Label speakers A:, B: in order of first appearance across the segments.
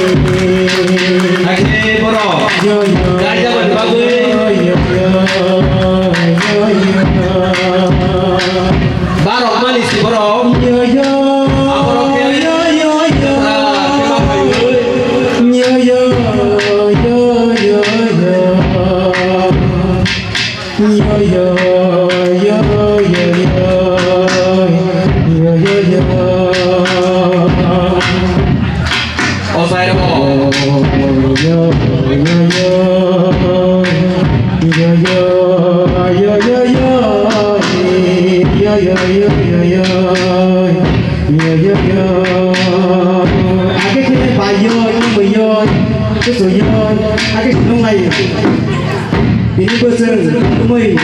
A: Ake boro. Gajah berbagai. Barok manis boro. Ini bosan, kemui,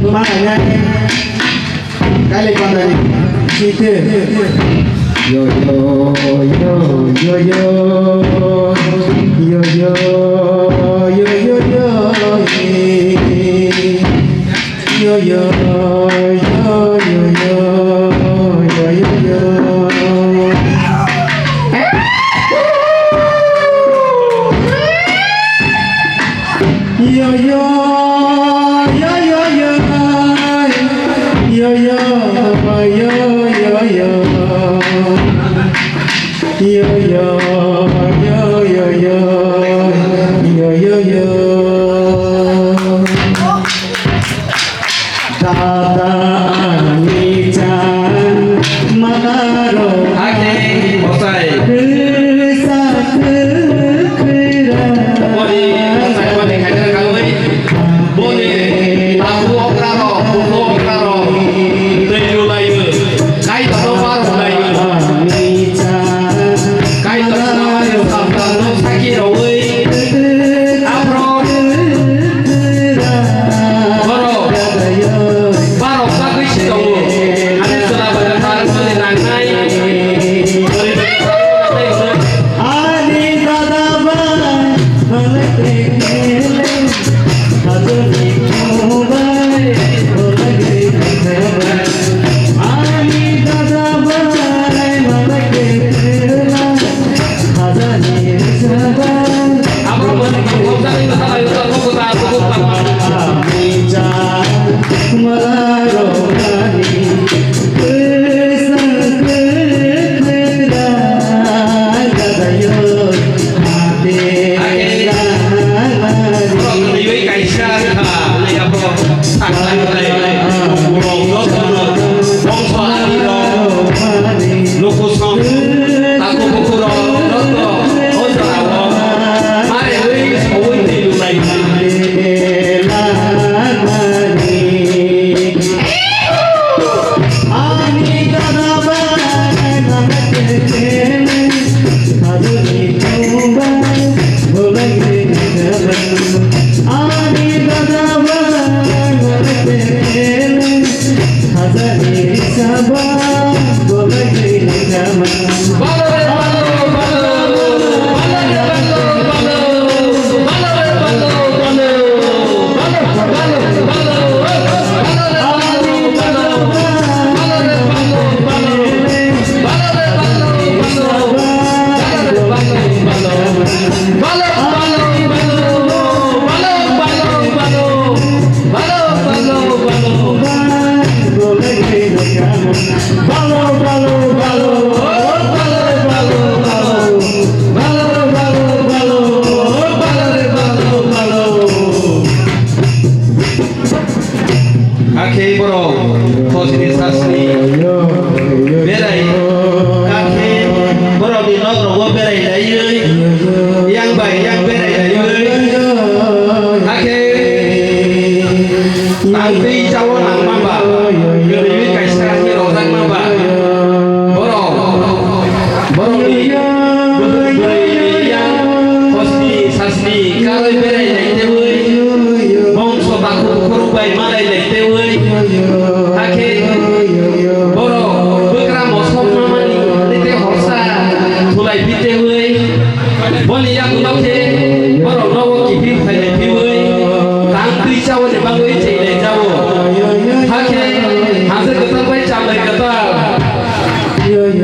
A: mana ya? Kali pandai, situ. Yo yo yo yo yo yo yo yo yo yo yo yo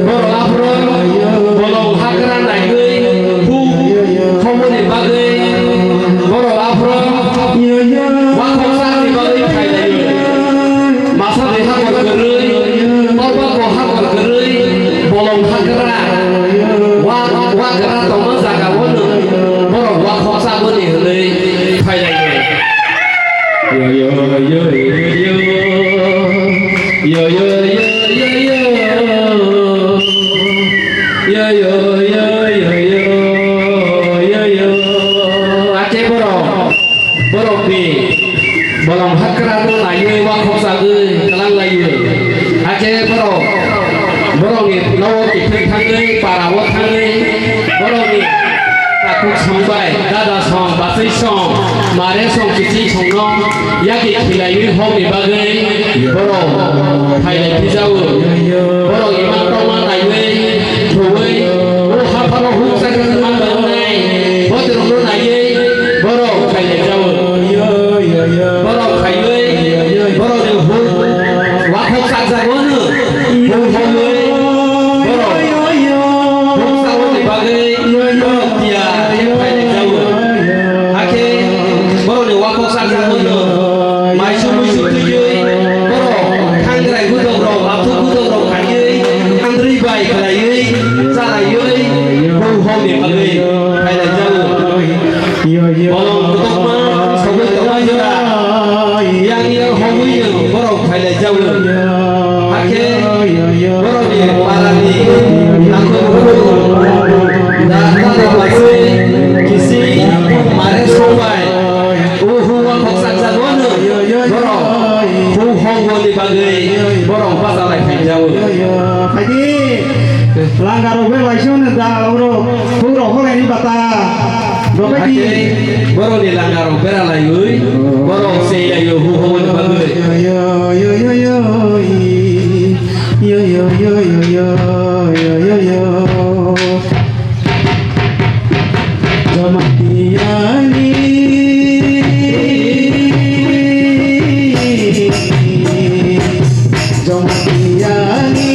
B: Boro lapro बर'नि न'आव गिदिर थाङो बाराव थाङो बर'नि ताकु संबाय दादा सं बासै सं मारे सं किसि संनो यागि खिलायनि हमनि बागै बर' फायलाय फिजावो बर' इमान प्रमाण नायै थौयै ओ हाफाराव हुसाखौ मान बारनाय बदरनो नायै बर' फायलाय जावो बर' फायलै बर'नि हु वाखौ साजागोनो हु हमै
A: Langgar obe laisun da oro puro hole ni bata dobe di
B: boro di langgar obe ra layui boro se ya yo hu ho ni bagai
A: yo yo yo yo yo yo yo yo yo yo yo Jamatiani Jamatiani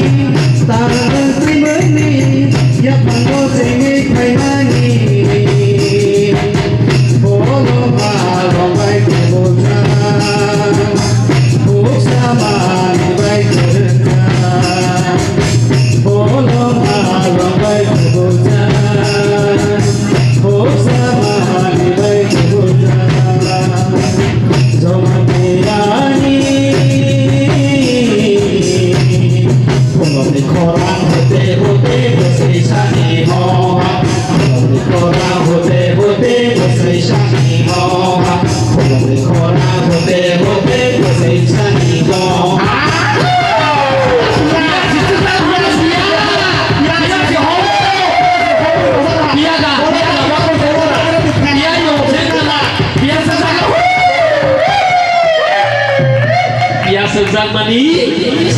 B: Mani,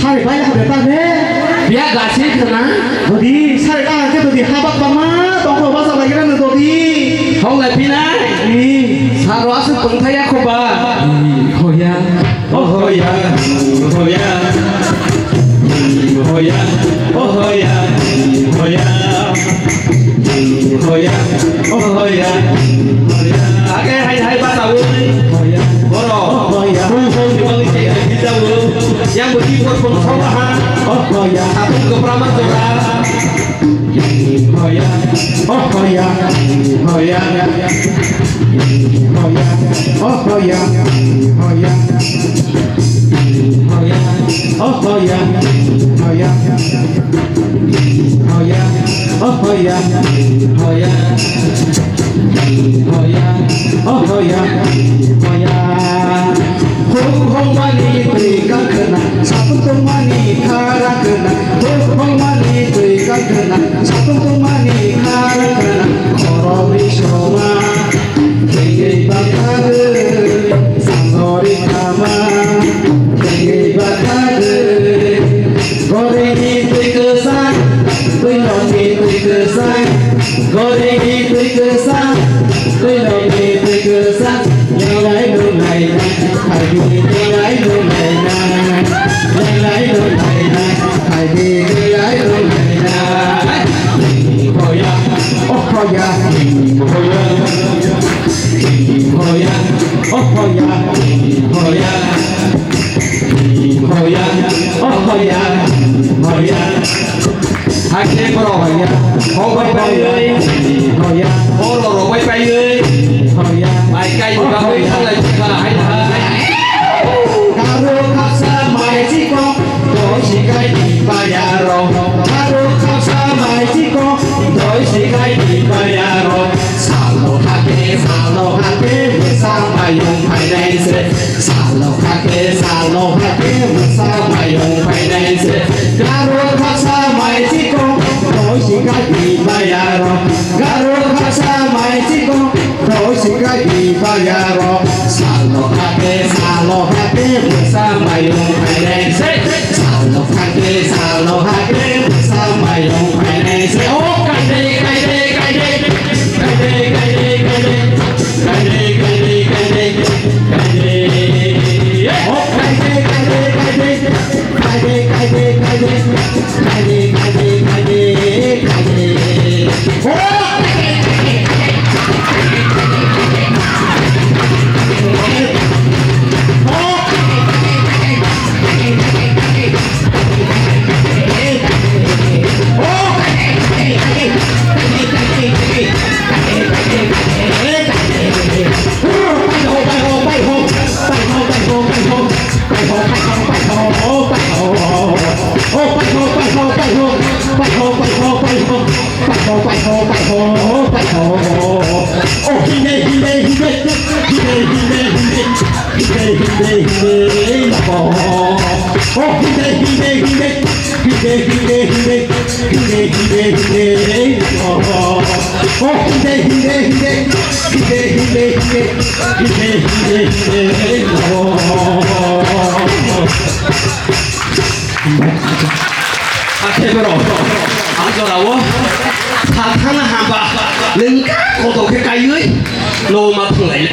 A: sai phải là được ta thế.
B: Bia gà xí thật á.
A: Rồi đi, sai ra cái tôi đi hai bác bà má, tổng hợp bao giờ lại cái đó rồi đi.
B: Không lại pin á.
A: Đi.
B: Sao đó sự cũng thấy không bà.
A: Hồi ya,
B: hồi ya, hồi ya, hồi ya, hồi ya, hồi ya, hồi ya, hồi ya. Cái hay ba tàu ơi. Có rồi. Không thì bao nhiêu chạy đi đâu luôn. Yang berdiri buat pengusaha. Satu kepraman saudara. Oh ya,
A: oh ya, oh ya, oh ya, oh ya, oh ya, oh ya, oh ya, oh ya, oh ya, oh ya, oh ya, oh ya, oh ya. Hong mani berikan kena, satu mani kara kena. Hong mani berikan kena, satu mani kara kena. Korobi shoma, kenge bakade, sangori kama, kenge bakade. Goreng itu kesan, belum itu kesan. Goreng itu kesan, belum itu kesan. Yang lain lain. Hãy đi cái gái luôn này na, lấy lái luôn này na. Hãy đi cái gái luôn này na. Hồi ya, oh hồi ya, hồi ya, hồi ya, oh hồi ya, hồi ya, hồi ya, oh hồi ya, hồi ya. Hai cái có rồi ya, có quay bay ơi, hồi ya, có rồi quay bay ơi, hồi ya. Bài cây của các vị thân là hay là Karo khasa mai chỉ có đối chỉ cái gì ba ya rồi. Karo khasa mai chỉ có đối chỉ cái gì ba ya rồi. Salo hake mới sao mà dùng phải đây sẽ. Salo hake mới sao mà dùng phải đây sẽ. Karo khasa mai chỉ
B: 태그로 앉아라고 사탕을 한바 능가 고독해 까이의 너무 맡은 거야